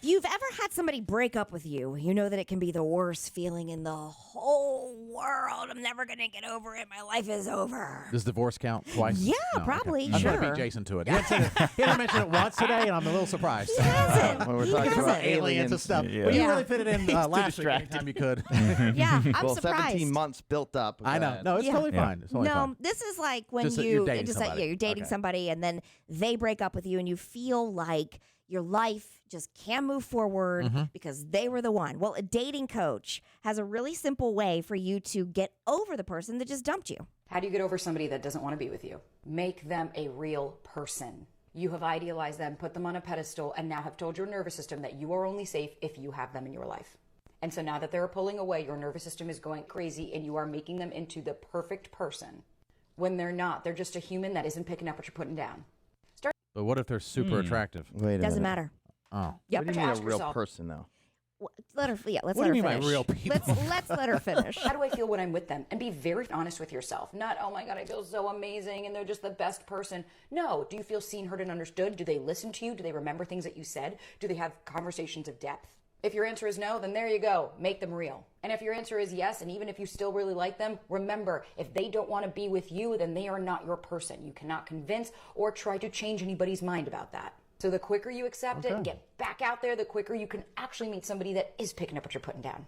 If you've ever had somebody break up with you, you know that it can be the worst feeling in the whole world. I'm never going to get over it. My life is over. Does divorce count twice? Yeah, No, probably. Okay. I'm Sure. going to beat Jason to it. He hasn't mentioned it once today, and I'm a little surprised. He hasn't. When we're He talking about hasn't. Aliens and stuff. Yeah. Well, you Yeah. really fit it in last week anytime you could. Yeah, I'm well, surprised. 17 months built up. I know. No, it's Yeah. totally fine. It's totally No, fine. this is like when Just that you you're dating somebody. you're dating Okay. somebody and then they break up with you and you feel like your life just can't move forward Mm-hmm. because they were the one. Well, a dating coach has a really simple way for you to get over the person that just dumped you. How do you get over somebody that doesn't want to be with you? Make them a real person. You have idealized them, put them on a pedestal, and now have told your nervous system that you are only safe if you have them in your life. And so now that they're pulling away, your nervous system is going crazy and you are making them into the perfect person. When they're not, they're just a human that isn't picking up what you're putting down. But what if they're super attractive? Wait a Doesn't minute. matter. Oh. Yep. What do you mean a Ask real yourself. person, though? Let her. Yeah, let's What let do you her mean by finish. real people? Let's let her finish. How do I feel when I'm with them? And be very honest with yourself. Not, oh my God, I feel so amazing and they're just the best person. No. Do you feel seen, heard, and understood? Do they listen to you? Do they remember things that you said? Do they have conversations of depth? If your answer is no, then there you go. Make them real. And if your answer is yes, and even if you still really like them, remember, if they don't want to be with you, then they are not your person. You cannot convince or try to change anybody's mind about that. So the quicker you accept it and get back out there, the quicker you can actually meet somebody that is picking up what you're putting down.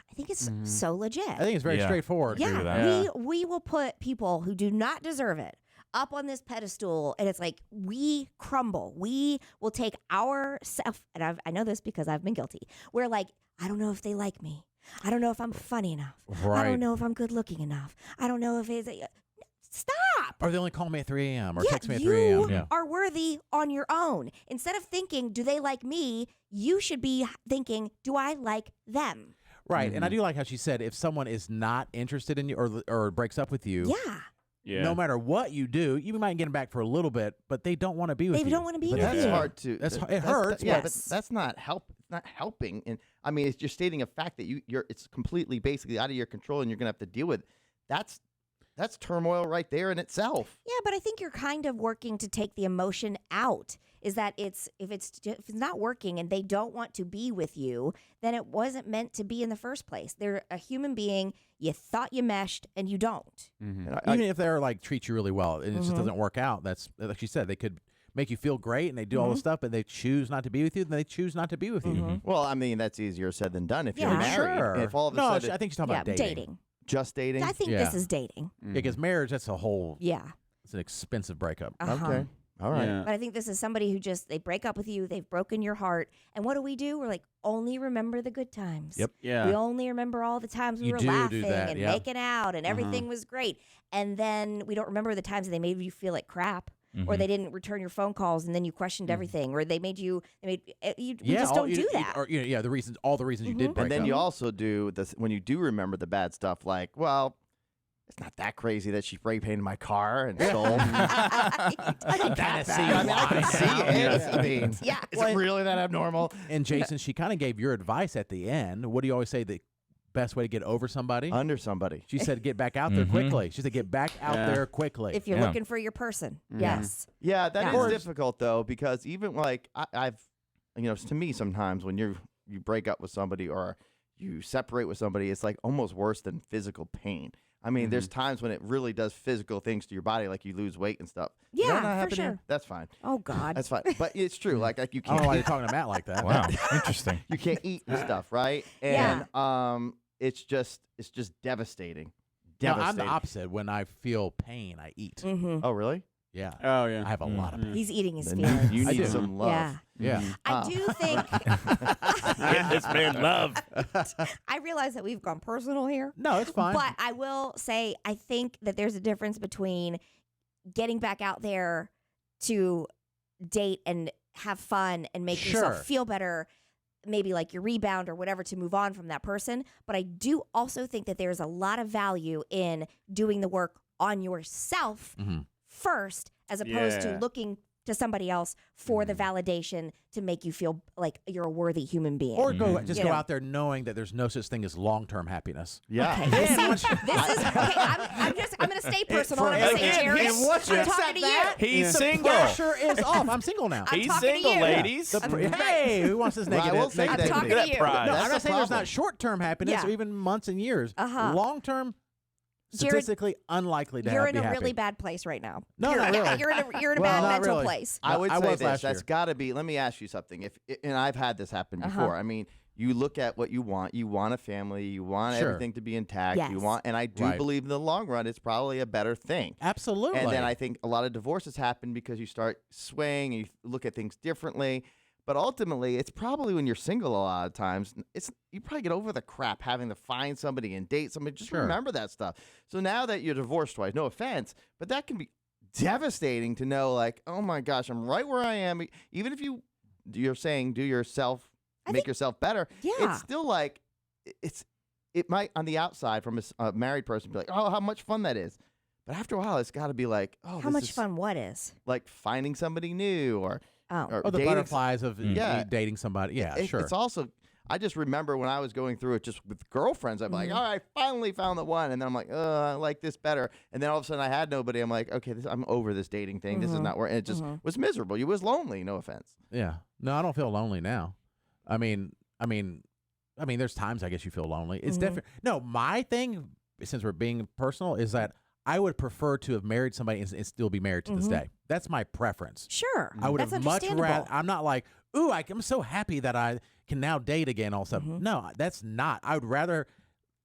I think it's so legit. I think it's very Yeah. straightforward. Yeah, we will put people who do not deserve it up on this pedestal, and it's like we crumble. We will take our self, and I know this because I've been guilty. We're like, I don't know if they like me. I don't know if I'm funny enough. I Right. don't know if I'm good looking enough. I don't know if it's stop. Or they only call me at 3 a.m. or Yeah, text me at 3 you a.m. Yeah. are worthy on your own. Instead of thinking, do they like me? You should be thinking, do I like them? Right. And I do like how she said if someone is not interested in you or breaks up with you, Yeah. Yeah. no matter what you do, you might get them back for a little bit, but they don't want to be with They you. don't want to be But with that's you. hard to. It hurts, Yeah, but- but that's not helping. And I mean, it's just stating a fact that you're. It's completely, basically out of your control, and you're gonna have to deal with. That's turmoil right there in itself. Yeah, but I think you're kind of working to take the emotion out. Is that if it's not working and they don't want to be with you, then it wasn't meant to be in the first place. They're a human being. You thought you meshed, and you don't. And Even if they're like treat you really well and it just doesn't work out, that's like she said, they could make you feel great and they do all this stuff, but they choose not to be with you, then they choose not to be with you. well, I mean, that's easier said than done if you're Yeah. married. Sure. If all of a no, sudden I think she's talking Yeah, about dating. just dating. I think Yeah. this is dating. Yeah, because marriage, that's a whole, Yeah. it's an expensive breakup. Uh-huh. Okay. All right. Yeah. But I think this is somebody who they break up with you, they've broken your heart, and what do? We're like, only remember the good times. Yep. Yeah. We only remember all the times we You were do laughing that, and yeah. making out and everything was great. And then we don't remember the times that they made you feel like crap. Or they didn't return your phone calls, and then you questioned everything. Or we just don't do that. Or, the reasons, all the reasons you did break And then up. you also do this when you do remember the bad stuff, like, well, it's not that crazy that she spray painted my car and stole. I can kind of see I mean, I can see it. Yeah. I mean, Yeah. is it really that abnormal? And Jason, she kind of gave your advice at the end. What do you always say the best way to get over somebody? Under somebody. She said, get back out there quickly. She said, get back out there quickly. If you're Yeah. looking for your person, yes. Yeah, that Yeah. is difficult though, because even like I've, to me sometimes when you break up with somebody or you separate with somebody, it's like almost worse than physical pain. I mean, there's times when it really does physical things to your body, like you lose weight and stuff. Does that Yeah, not for happen here? sure. That's fine. Oh God. That's fine. But it's true. Like you I don't know can't why you're talking to Matt like that. Wow. Interesting. you can't eat and stuff, right? And it's just devastating. No, I'm the Devastating. opposite. When I feel pain, I eat. Mm-hmm. Oh, really? Yeah. Oh, yeah. I have a lot of pain. He's eating his Then feelings. you I need do. some love. Yeah. Yeah. I do think. Get this man love. I realize that we've gone personal here. No, it's fine. But I will say, I think that there's a difference between getting back out there to date and have fun and make Sure. yourself feel better, maybe like your rebound or whatever to move on from that person. But I do also think that there's a lot of value in doing the work on yourself first, as opposed to Yeah. looking to somebody else for the validation to make you feel like you're a worthy human being. Or go You go know. out there knowing that there's no such thing as long-term happiness. Yeah. Okay, this is okay. I'm going to stay personal. I'm going to say, again, Jared, he's- once you I'm accept talking to that, you. He's The single. pressure is off. I'm single now. I'm He's talking to single, you. ladies. Hey, who wants this Well, I negative? will say I'm that- talking Look to at you. that pride. No, That's I'm not the saying there's problem. not short-term happiness Yeah. or even months and years. Uh-huh. Long-term, Jared, statistically unlikely to You're in be a happy. really bad place right now. No, not really. You're in a Well, bad not mental really. place. I would I say was this. last That's year. got to be. Let me ask you something. And I've had this happen Uh-huh. before. I mean, you look at what you want. You want a family. You want Sure. everything to be intact. You Yes. want, and I do Right. believe in the long run, it's probably a better thing. Absolutely. And then I think a lot of divorces happen because you start swaying and you look at things differently. But ultimately, it's probably when you're single a lot of times, you probably get over the crap having to find somebody and date somebody. Just Sure. remember that stuff. So now that you're divorced twice, no offense, but that can be devastating to know, like, oh my gosh, I'm right where I am. Even if you're saying do yourself, make yourself better, Yeah. it's still like, it might on the outside from a married person be like, oh, how much fun that is. But after a while, it's got to be like, oh, How this much is fun what is? like finding somebody new or Oh. or the dating butterflies of Yeah. dating somebody. Yeah, sure. It's also, I just remember when I was going through it just with girlfriends, I'm like, oh, I finally found the one. And then I'm like, oh, I like this better. And then all of a sudden I had nobody. I'm like, okay, I'm over this dating thing. This is not working. It just was miserable. You was lonely. No offense. Yeah. No, I don't feel lonely now. I mean, there's times I guess you feel lonely. It's different. No, my thing, since we're being personal, is that I would prefer to have married somebody and still be married to this day. That's my preference. Sure. I would That's have much understandable. rather. I'm not like, ooh, I'm so happy that I can now date again. All of a sudden, no, that's not. I would rather,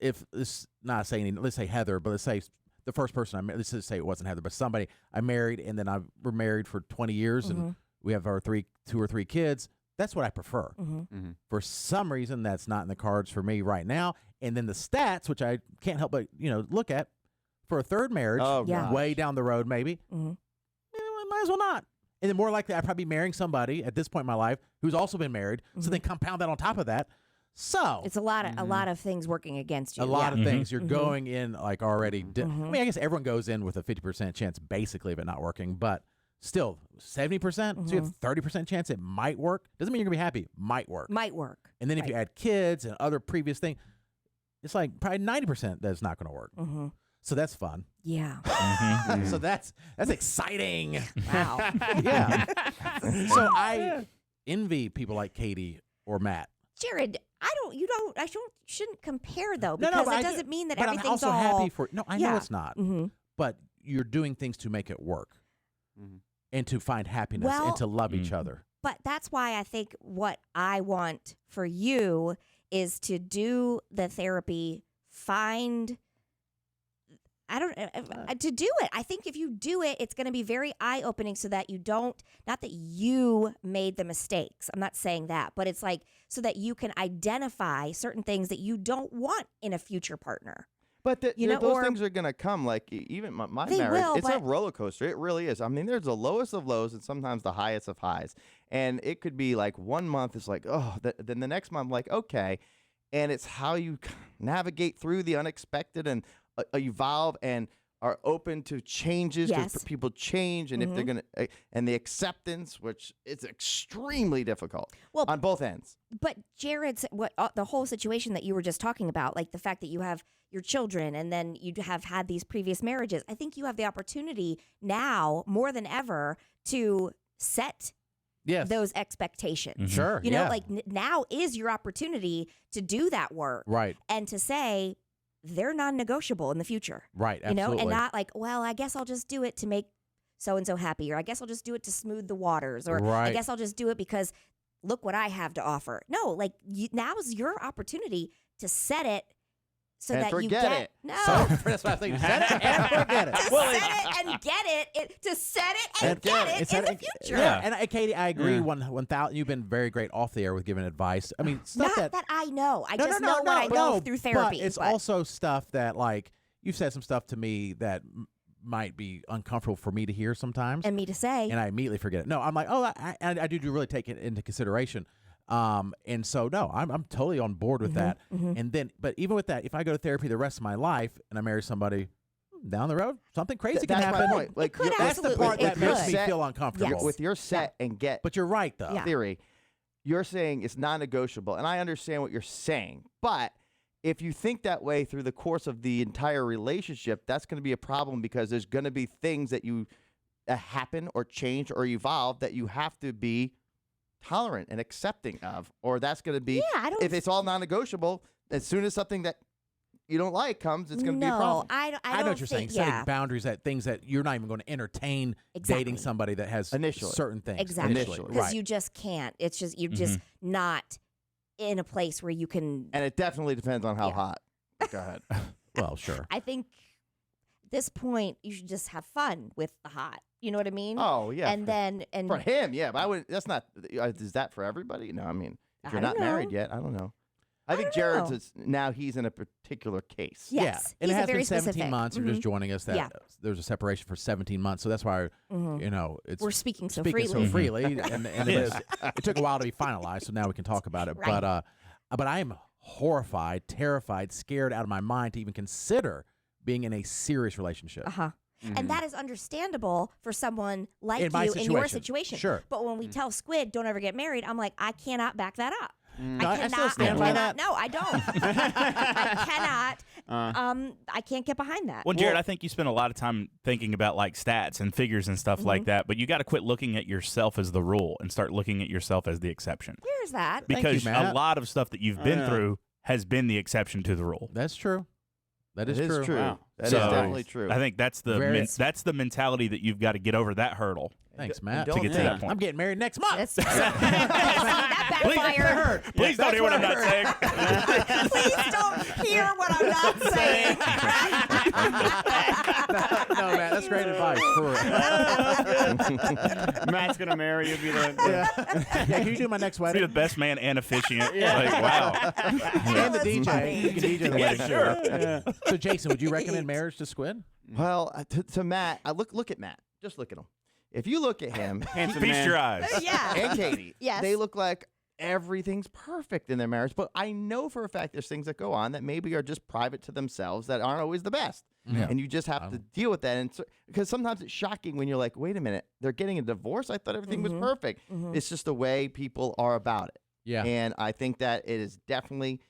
if this not saying, let's say Heather, but let's say the first person I married. Let's just say it wasn't Heather, but somebody I married, and then we're married for 20 years, and we have our 2 or 3 kids. That's what I prefer. For some reason, that's not in the cards for me right now. And then the stats, which I can't help but look at for a third marriage, Oh, Yeah. way down the road, maybe. Might as well not. And then more likely, I'd probably be marrying somebody at this point in my life who's also been married. So then compound that on top of that. So It's a lot of things working against you. a lot yeah. of things. You're going in like already. I mean, I guess everyone goes in with a 50% chance, basically, of it not working. But still, 70%. So you have 30% chance it might work. Doesn't mean you're gonna be happy. Might work. Might work. And then if you add kids and other previous things, it's like probably 90% that's not gonna work. So that's fun. Yeah. So that's exciting. Wow. Yeah. So I envy people like Katie or Matt. Jared, shouldn't compare though, No, because but it I do- doesn't mean that but everything's I'm also all happy for. No, I know Yeah. it's not. Mhm. But you're doing things to make it work, and to find happiness Well- and to love each other. But that's why I think what I want for you is to do the therapy, to do it. I think if you do it, it's going to be very eye-opening so that you don't, not that you made the mistakes. I'm not saying that, but it's like so that you can identify certain things that you don't want in a future partner. But You know, those or- things are going to come. Like even my They marriage, will, it's a but- roller coaster. It really is. I mean, there's the lowest of lows and sometimes the highest of highs. And it could be like 1 month is like, oh, then the next month, like, okay. And it's how you navigate through the unexpected and evolve and are open to changes because Yes. people change. And if they're going to, and the acceptance, which is extremely difficult Well, on both ends. But Jared's the whole situation that you were just talking about, like the fact that you have your children and then you have had these previous marriages. I think you have the opportunity now more than ever to set Yes. those expectations. Sure. You know, yeah. like now is your opportunity to do that work Right. and to say they're non-negotiable in the future. Right. You know, Absolutely. and not like, well, I guess I'll just do it to make so and so happy, or I guess I'll just do it to smooth the waters, or I Right. guess I'll just do it because look what I have to offer. No, like now is your opportunity to set it so And that you forget get it. no. So that's what I think. Set it and forget it. to set it and get it, to set it and get it It's in the that- future. Yeah, and Katie, I agree 1,000. You've been very great off the air with giving advice. I mean, stuff Not that I know. I just know no, what I know no, through therapy. But it's also stuff that, like, you've said some stuff to me that might be uncomfortable for me to hear sometimes, and me to say. and I immediately forget it. No, I'm like, oh, I do really take it into consideration. And so no, I'm totally on board with that. And then, but even with that, if I go to therapy the rest of my life and I marry somebody, down the road, something crazy can That's happen. my point. Like, could That's the absolutely. part that It makes could. me feel uncomfortable. Yes. with your set and get But you're right, though. Yeah. theory, you're saying it's non-negotiable, and I understand what you're saying. But if you think that way through the course of the entire relationship, that's going to be a problem because there's going to be things that you happen or change or evolve that you have to be tolerant and accepting of, or that's going to be. Yeah, I don't. If it's all non-negotiable, as soon as something that you don't like comes, it's going to be a no, problem. I I know what you're saying. think, Setting yeah, boundaries at things that you're not even going to entertain Exactly. dating somebody that has Initially. certain things. exactly, Initially. because Right. you just can't. It's just you're just not in a place where you can. And it definitely depends on how Yeah. hot. Go ahead. Well, sure. I think at this point you should just have fun with the hot. You know what I mean? Oh yeah. and then and for him, yeah, but I would. That's not. Is that for everybody? No, I mean, if I you're don't not married know. yet, I don't know. I think don't Jared's know. is now he's in a particular case. Yes, Yeah. And he's it a has very been 17 specific. months. You're just joining us that Yeah. there's a separation for 17 months. So that's why, Mhm. you know, it's We're speaking so speaking freely. so freely. and it took a while to be finalized. So now we can talk about it. Right. But I am horrified, terrified, scared out of my mind to even consider being in a serious relationship. Uh-huh. And that is understandable for someone like In my you in your situation. situation. Sure. But when we tell Squid, don't ever get married, I'm like, I cannot back that up. No, I I cannot. still stand by cannot. that. No, I don't. I cannot. I can't get behind that. Well, Jared, I think you spend a lot of time thinking about like stats and figures and stuff like that, but you got to quit looking at yourself as the rule and start looking at yourself as the exception. Here's that. Thank you, Because Matt. a lot of stuff that you've been through has been the exception to the rule. That's true. That is It is true. true. Wow. That is So, definitely true. I think that's the Very- that's the mentality that you've got to get over that hurdle Thanks, And Matt. don't to get to Yeah. that point. I'm getting married next month. That's, that backfired. Please don't hear what I'm not saying. Please don't hear what I'm not saying. No, Matt, that's great advice. For real. Matt's gonna marry you. Be like, Yeah, can you do my next Be wedding? the best man and officiant. Like, wow. And the that's DJ. funny. You can DJ the Yeah, wedding. sure. So, Jason, would you recommend marriage to Squid? Well, to Matt, look at Matt. Just look at him. If you look at him handsome Feast man. your eyes. Yeah. and Katie, Yes. they look like everything's perfect in their marriage. But I know for a fact there's things that go on that maybe are just private to themselves that aren't always the best. Yeah. And you just have to deal with that. And because sometimes it's shocking when you're like, wait a minute, they're getting a divorce? I thought everything was perfect. It's just the way people are about it. Yeah. And I think that it is definitely,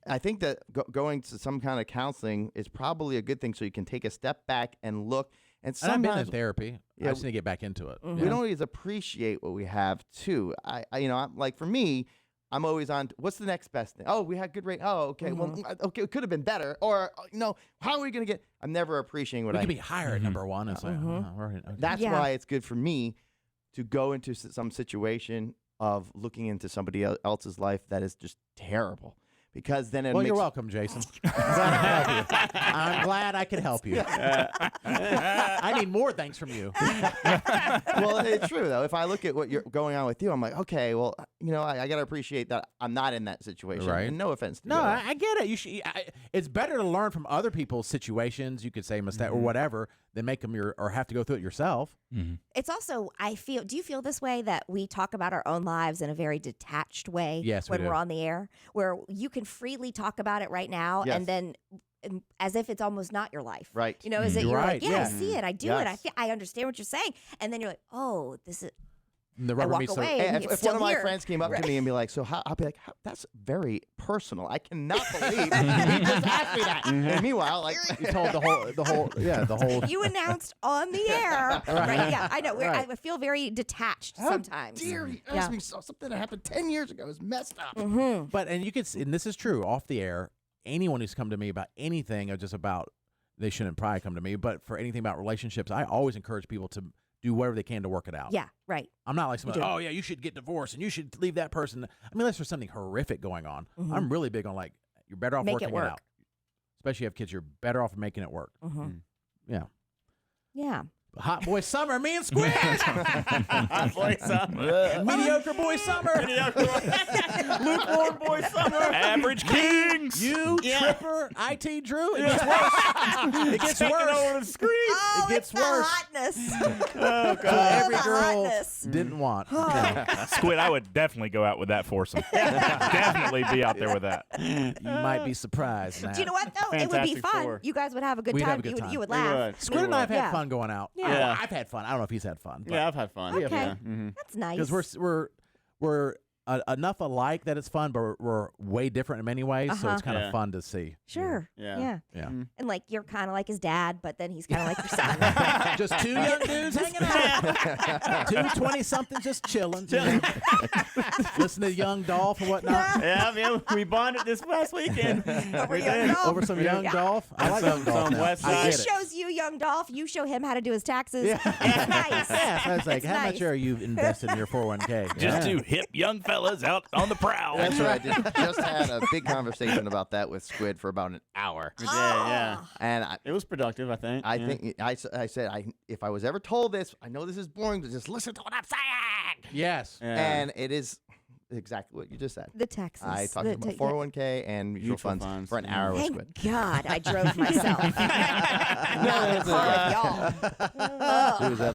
I think that going to some kind of counseling is probably a good thing so you can take a step back and look. And And I've been in sometimes therapy. Yeah, I just need to get back into it. we don't always appreciate what we have too. I I'm like, for me, I'm always on, what's the next best thing? Oh, we had good rate. Oh, okay. Well, okay, it could have been better. Or, how are we going to get, I'm never appreciating what We I could be higher at number one. It's like, okay. That's Yeah. why it's good for me to go into some situation of looking into somebody else's life that is just terrible. Because then it Well, makes you're welcome, Jason. I'm glad I could help you. I need more thanks from you. well, it's true though. If I look at what you're going on with you, I'm like, okay, well, I got to appreciate that I'm not in that situation. Right. And no offense to No, you. I get it. You should. It's better to learn from other people's situations. You could say mistake or whatever than make them or have to go through it yourself. It's also, do you feel this way that we talk about our own lives in a very detached way Yes, we when do. we're on the air, where you can freely talk about it right now Yes. and then as if it's almost not your life. Right. Is it You're you're right, like, yeah, I yeah. see it, I do it, Yes. I understand what you're saying. And then you're like, oh, this is, And the I rubber walk meets away. the. And If it's one still of my here. friends came up to me and be like, so how, I'll be like, that's very personal. I cannot believe he just asked me that. And meanwhile, like, You told the whole. you announced on the air. Right? Yeah, I know. Right. I feel very detached how sometimes. dare he Yeah. ask me something that happened 10 years ago is messed up. But and you could, and this is true off the air. Anyone who's come to me about anything or just about, they shouldn't probably come to me, but for anything about relationships, I always encourage people to do whatever they can to work it out. Yeah, right. I'm not like somebody, do. oh yeah, you should get divorced and you should leave that person. I mean, unless there's something horrific going on. I'm really big on like, you're better off Make working it work. out. Especially if you have kids, you're better off making it work. Yeah. Yeah. Hot boy summer, me and Squid. Boy summer. Mediocre boy summer. Lukewarm boy summer. Average Kings. Jones. You tripper, IT Drew. It gets worse. It gets Taking worse. over the screen. Oh, It gets it's the worse. hotness. Oh, So God. every the girl hotness. didn't want. Squid, I would definitely go out with that foursome. Definitely be out there with that. You might be surprised, man. Do you know what though? It would be Fantastic fun. Four. You guys would have a good We'd time. have a good time. You would We laugh. would. Squid and I have had Yeah. fun going out. Yeah. Yeah. I've had fun. I don't know if he's had fun. Yeah, I've had fun. Okay. Yeah. Mm-hmm. That's nice. Because we're enough alike that it's fun, but we're way different in many ways. So it's kind of Yeah. fun to see. sure. Yeah. Yeah. Yeah. And like you're kind of like his dad, but then he's kind of like your son. Just two young dudes hanging out. Two 20-somethings just chilling. You know? Listen to Young Dolph and whatnot. Yeah, man, we bonded this last weekend. We Young did. Dolph. Over some Young Dolph. I like Young Dolph. some now. West I He get it. shows you young Dolph. You show him how to do his taxes. Yeah. It's nice. Yeah, so I was like, It's how nice. much are you invested in your 401k? Just Yeah. two hip young fellas out on the prowl. That's right. Just had a big conversation about that with Squid for about an hour, We did, yeah. and It was productive, I think. I yeah. think I said if I was ever told this, I know this is boring, but just listen to what I'm saying. Yes. Yeah. And it is exactly what you just said. The taxes. I talked The about ta- 401k and mutual Mutual funds funds, for an yeah. hour with Thank Squid. God I drove myself. Not the car with y'all. It was